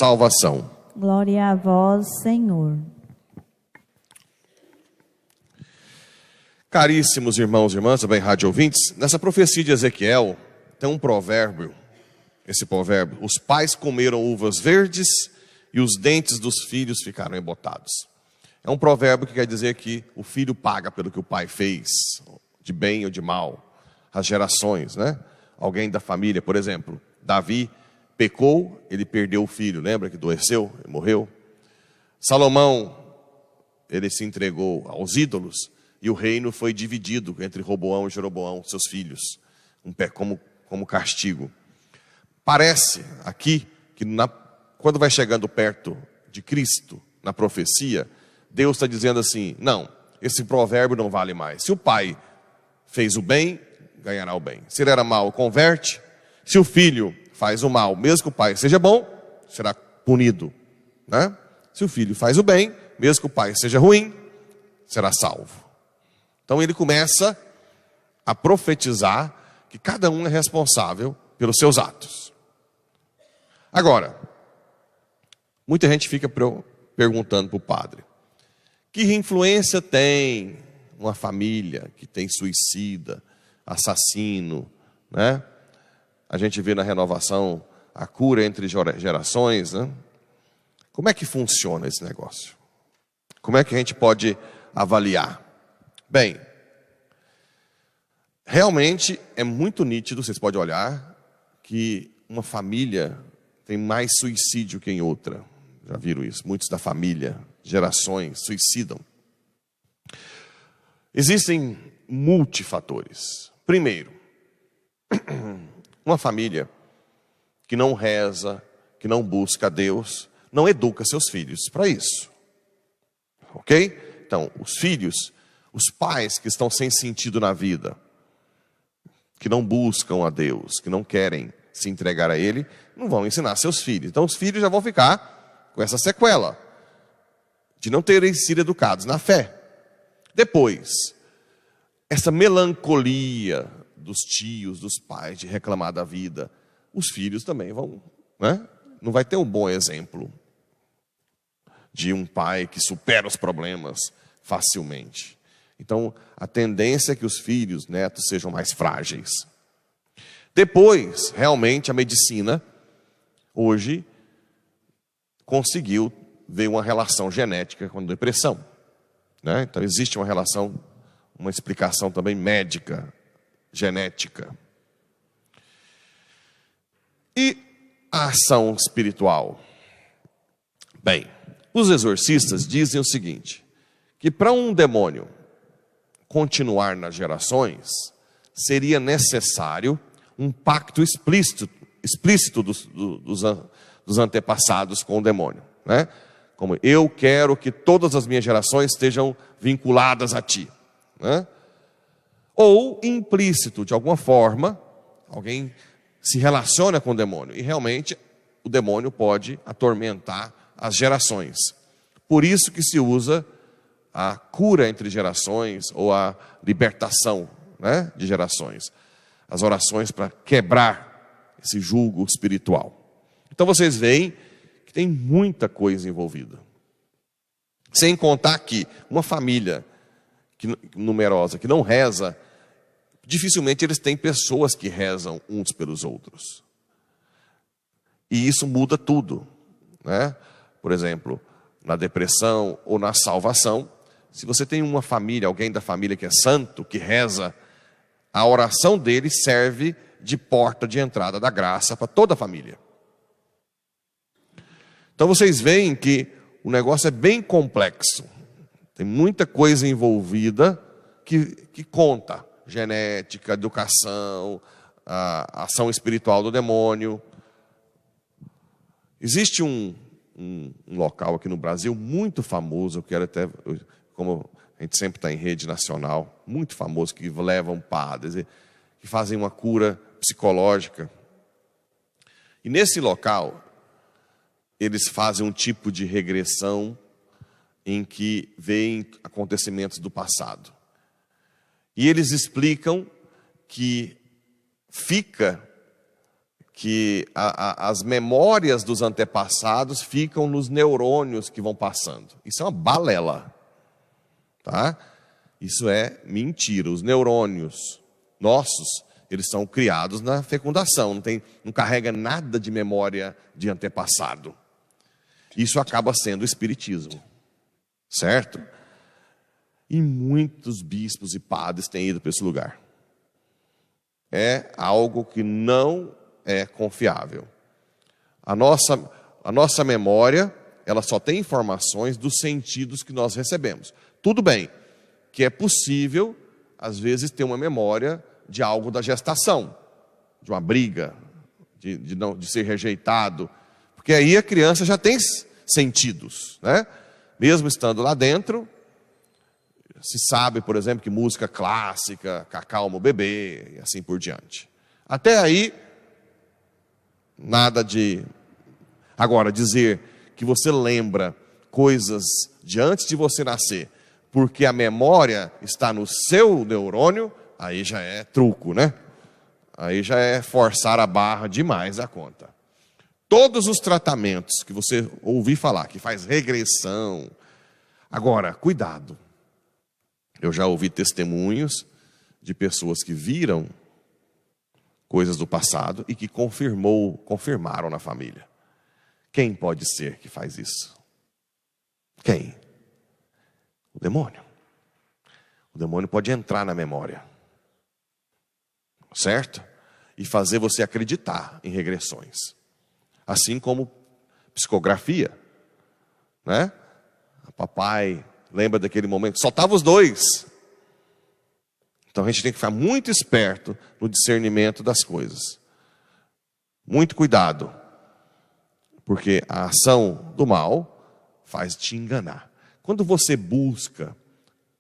salvação. Glória a vós, Senhor. Caríssimos irmãos e irmãs, também rádio ouvintes, nessa profecia de Ezequiel tem um provérbio, esse provérbio: os pais comeram uvas verdes e os dentes dos filhos ficaram embotados. É um provérbio que quer dizer que o filho paga pelo que o pai fez, de bem ou de mal, as gerações, né? Alguém da família, por exemplo, Davi pecou, ele perdeu o filho, lembra que adoeceu, ele morreu. Salomão, ele se entregou aos ídolos, e o reino foi dividido entre Roboão e Jeroboão, seus filhos, como castigo. Parece aqui que quando vai chegando perto de Cristo, na profecia, Deus está dizendo assim: não, esse provérbio não vale mais. Se o pai fez o bem, ganhará o bem. Se ele era mau, converte. Se o filho faz o mal, mesmo que o pai seja bom, será punido, né? Se o filho faz o bem, mesmo que o pai seja ruim, será salvo. Então ele começa a profetizar que cada um é responsável pelos seus atos. Agora, muita gente fica perguntando para o padre: que influência tem uma família que tem suicida, assassino, né? A gente vê na renovação a cura entre gerações, né? Como é que funciona esse negócio? Como é que a gente pode avaliar? Bem, realmente é muito nítido, vocês podem olhar, que uma família tem mais suicídio que em outra. Já viram isso? Muitos da família, gerações, suicidam. Existem multifatores. Primeiro, uma família que não reza, que não busca a Deus, não educa seus filhos para isso. Ok? Então, os filhos, os pais que estão sem sentido na vida, que não buscam a Deus, que não querem se entregar a Ele, não vão ensinar seus filhos. Então os filhos já vão ficar com essa sequela de não terem sido educados na fé. Depois, essa melancolia dos tios, dos pais de reclamar da vida, os filhos também vão, né? Não vai ter um bom exemplo de um pai que supera os problemas facilmente. Então, a tendência é que os filhos, netos, sejam mais frágeis. Depois, realmente, a medicina, hoje, conseguiu ver uma relação genética com a depressão, né? Então, existe uma relação, uma explicação também médica, genética. E a ação espiritual? Bem, os exorcistas dizem o seguinte, que para um demônio continuar nas gerações, seria necessário um pacto explícito dos antepassados com o demônio, né? Como: eu quero que todas as minhas gerações estejam vinculadas a ti, né? Ou implícito, de alguma forma, alguém se relaciona com o demônio, e realmente o demônio pode atormentar as gerações. Por isso que se usa a cura entre gerações, ou a libertação, né, de gerações. As orações para quebrar esse jugo espiritual. Então vocês veem que tem muita coisa envolvida. Sem contar que uma família numerosa que não reza, dificilmente eles têm pessoas que rezam uns pelos outros. E isso muda tudo, né? Por exemplo, na depressão ou na salvação, se você tem uma família, alguém da família que é santo, que reza, a oração dele serve de porta de entrada da graça para toda a família. Então vocês veem que o negócio é bem complexo. Tem muita coisa envolvida que conta. Genética, educação, a ação espiritual do demônio. Existe um local aqui no Brasil muito famoso, eu quero até, como a gente sempre está em rede nacional, muito famoso, que levam padres, que fazem uma cura psicológica. E nesse local, eles fazem um tipo de regressão em que veem acontecimentos do passado. E eles explicam que que as memórias dos antepassados ficam nos neurônios que vão passando. Isso é uma balela, tá? Isso é mentira. Os neurônios nossos, eles são criados na fecundação, não carrega nada de memória de antepassado. Isso acaba sendo o espiritismo, certo? E muitos bispos e padres têm ido para esse lugar. É algo que não é confiável. A nossa memória, ela só tem informações dos sentidos que nós recebemos. Tudo bem que é possível, às vezes, ter uma memória de algo da gestação, de uma briga, de ser rejeitado, porque aí a criança já tem sentidos, né? Mesmo estando lá dentro, se sabe, por exemplo, que música clássica acalma o bebê, e assim por diante. Até aí, nada de... Agora, dizer que você lembra coisas de antes de você nascer, porque a memória está no seu neurônio, aí já é truco, né? Aí já é forçar a barra demais a conta. Todos os tratamentos que você ouvir falar, que faz regressão. Agora, cuidado. Eu já ouvi testemunhos de pessoas que viram coisas do passado e que confirmaram na família. Quem pode ser que faz isso? Quem? O demônio. O demônio pode entrar na memória, certo? E fazer você acreditar em regressões. Assim como psicografia, né? Papai lembra daquele momento, só estavam os dois. Então a gente tem que ficar muito esperto no discernimento das coisas. Muito cuidado, porque a ação do mal faz te enganar. Quando você busca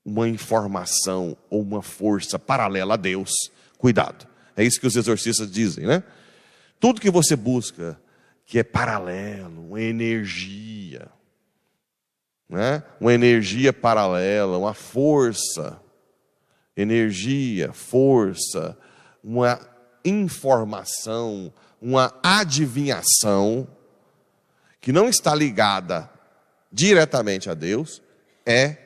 uma informação ou uma força paralela a Deus, cuidado. É isso que os exorcistas dizem, né? Tudo que você busca que é paralelo, uma energia, né? Uma energia paralela, uma força, energia, força, uma informação, uma adivinhação que não está ligada diretamente a Deus, é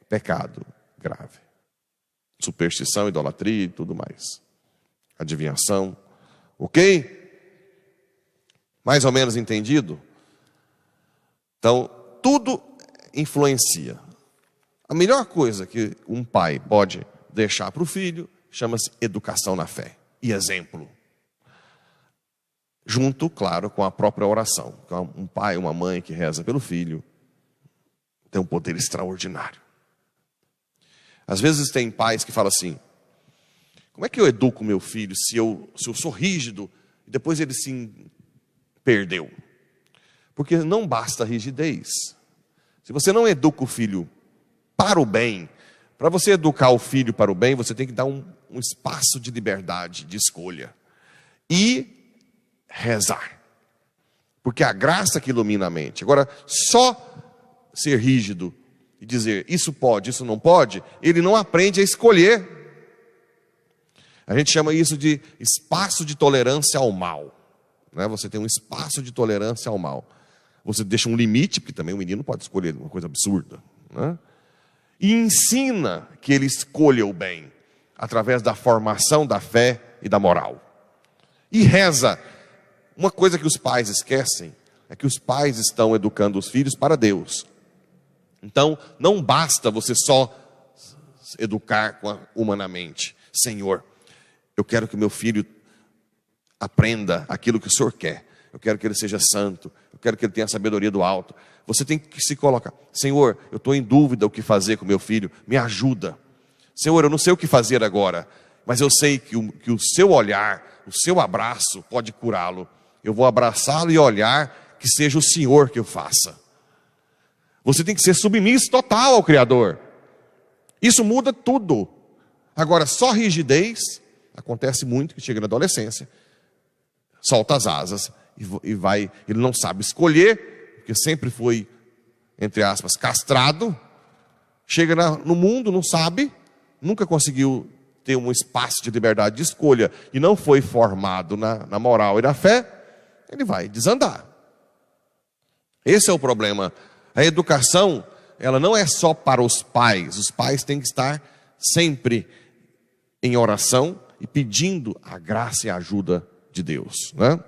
pecado grave. Superstição, idolatria e tudo mais. Adivinhação, ok? Mais ou menos entendido? Então, tudo influencia. A melhor coisa que um pai pode deixar para o filho chama-se educação na fé e exemplo. Junto, claro, com a própria oração. Um pai, uma mãe que reza pelo filho tem um poder extraordinário. Às vezes tem pais que falam assim: como é que eu educo meu filho se eu sou rígido e depois ele se perdeu? Porque não basta rigidez. Se você não educa o filho para o bem, para você educar o filho para o bem, você tem que dar um espaço de liberdade, de escolha. E rezar. Porque a graça que ilumina a mente. Agora, só ser rígido e dizer isso pode, isso não pode, ele não aprende a escolher. A gente chama isso de espaço de tolerância ao mal, né? Você tem um espaço de tolerância ao mal. Você deixa um limite, porque também o menino pode escolher uma coisa absurda, né? E ensina que ele escolha o bem, através da formação da fé e da moral. E reza. Uma coisa que os pais esquecem é que os pais estão educando os filhos para Deus. Então, não basta você só educar humanamente. Senhor, eu quero que meu filho aprenda aquilo que o Senhor quer. Eu quero que ele seja santo. Eu quero que ele tenha a sabedoria do alto. Você tem que se colocar: Senhor, eu estou em dúvida o que fazer com meu filho. Me ajuda. Senhor, eu não sei o que fazer agora, mas eu sei que o seu olhar, o seu abraço pode curá-lo. Eu vou abraçá-lo e olhar que seja o Senhor que eu faça. Você tem que ser submisso total ao Criador. Isso muda tudo. Agora, só rigidez, acontece muito que chega na adolescência, solta as asas e vai, ele não sabe escolher, porque sempre foi, entre aspas, castrado, chega no mundo, não sabe, nunca conseguiu ter um espaço de liberdade de escolha e não foi formado na moral e na fé, ele vai desandar. Esse é o problema. A educação, ela não é só para os pais têm que estar sempre em oração e pedindo a graça e a ajuda de Deus, né?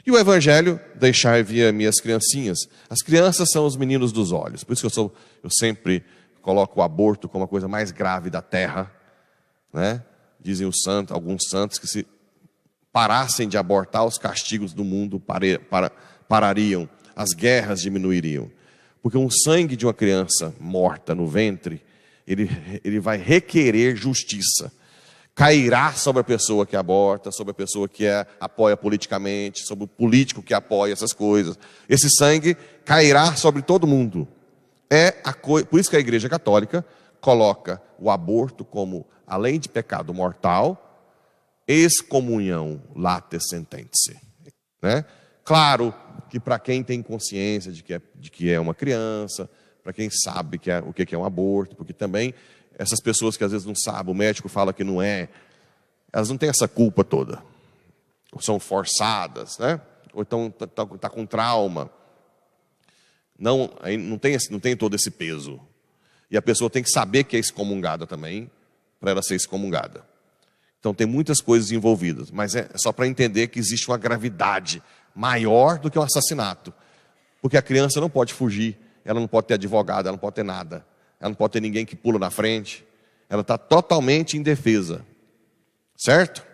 E o evangelho, deixar vir minhas criancinhas. As crianças são os meninos dos olhos. Por isso que eu sempre coloco o aborto como a coisa mais grave da terra, né? Dizem alguns santos que se parassem de abortar, os castigos do mundo parariam, as guerras diminuiriam. Porque um sangue de uma criança morta no ventre, ele vai requerer justiça. Cairá sobre a pessoa que aborta, sobre a pessoa que apoia politicamente, sobre o político que apoia essas coisas. Esse sangue cairá sobre todo mundo. Por isso que a Igreja Católica coloca o aborto como, além de pecado mortal, excomunhão late sententia, né? Claro que para quem tem consciência de que é uma criança, para quem sabe o que é um aborto, porque também essas pessoas que às vezes não sabem, o médico fala que não é, elas não têm essa culpa toda. Ou são forçadas, né? Ou então tá com trauma. Não tem todo esse peso. E a pessoa tem que saber que é excomungada também, para ela ser excomungada. Então tem muitas coisas envolvidas, mas é só para entender que existe uma gravidade maior do que um assassinato. Porque a criança não pode fugir, ela não pode ter advogado, ela não pode ter nada. Ela não pode ter ninguém que pula na frente. Ela está totalmente indefesa. Certo?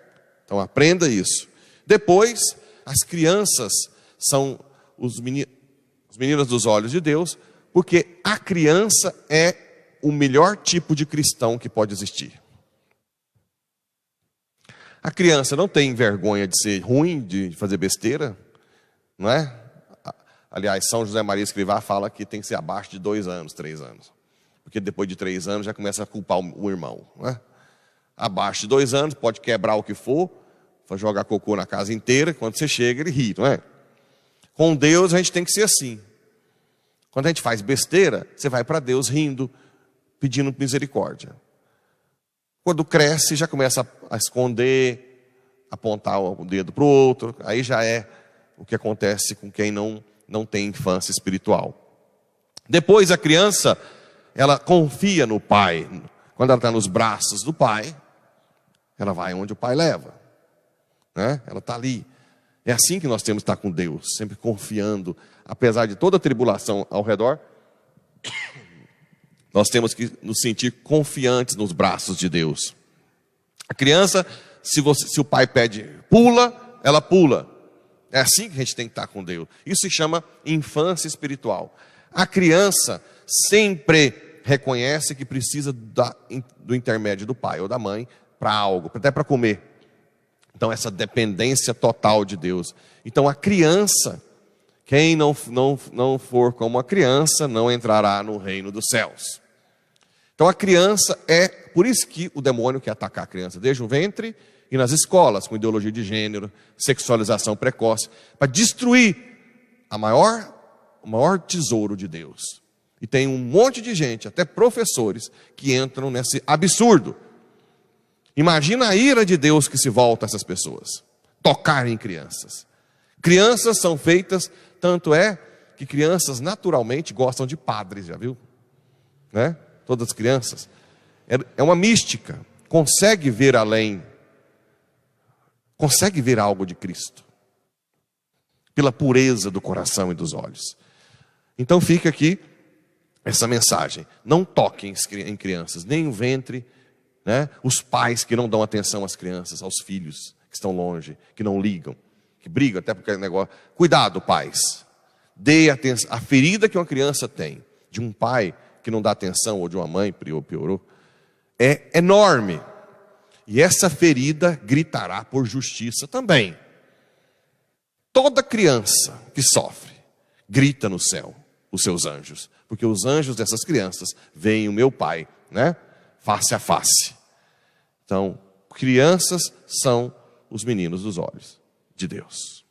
Então aprenda isso. Depois, as crianças são os meninos dos olhos de Deus, porque a criança é o melhor tipo de cristão que pode existir. A criança não tem vergonha de ser ruim, de fazer besteira, não é? Aliás, São José Maria Escrivá fala que tem que ser abaixo de 2 anos, 3 anos. Porque depois de 3 anos já começa a culpar o irmão, não é? Abaixo de 2 anos, pode quebrar o que for, jogar cocô na casa inteira, quando você chega ele ri, não é? Com Deus a gente tem que ser assim. Quando a gente faz besteira, você vai para Deus rindo, pedindo misericórdia. Quando cresce, já começa a esconder, apontar o dedo para o outro, aí já é o que acontece com quem não tem infância espiritual. Depois a criança, ela confia no pai. Quando ela está nos braços do pai, ela vai onde o pai leva, né? Ela está ali. É assim que nós temos que estar com Deus, sempre confiando, apesar de toda a tribulação ao redor, nós temos que nos sentir confiantes nos braços de Deus. A criança, se o pai pede pula, ela pula. É assim que a gente tem que estar com Deus. Isso se chama infância espiritual. A criança sempre reconhece que precisa do intermédio do pai ou da mãe para algo, até para comer. Então essa dependência total de Deus. Então a criança, quem não for como a criança, não entrará no reino dos céus. Então a criança por isso que o demônio quer atacar a criança desde o ventre e nas escolas, com ideologia de gênero, sexualização precoce, para destruir o maior tesouro de Deus. E tem um monte de gente, até professores, que entram nesse absurdo. Imagina a ira de Deus que se volta a essas pessoas. Tocar em crianças. Crianças são feitas, tanto é que crianças naturalmente gostam de padres, já viu? Né? Todas as crianças. É uma mística. Consegue ver além. Consegue ver algo de Cristo. Pela pureza do coração e dos olhos. Então fica aqui essa mensagem. Não toquem em crianças, nem o ventre, né? Os pais que não dão atenção às crianças, aos filhos que estão longe, que não ligam, que brigam até porque é negócio. Cuidado, pais. Dê atenção. A ferida que uma criança tem de um pai que não dá atenção, ou de uma mãe, piorou, é enorme. E essa ferida gritará por justiça também. Toda criança que sofre, grita no céu, os seus anjos. Porque os anjos dessas crianças veem o meu pai, né? Face a face. Então, crianças são os meninos dos olhos de Deus.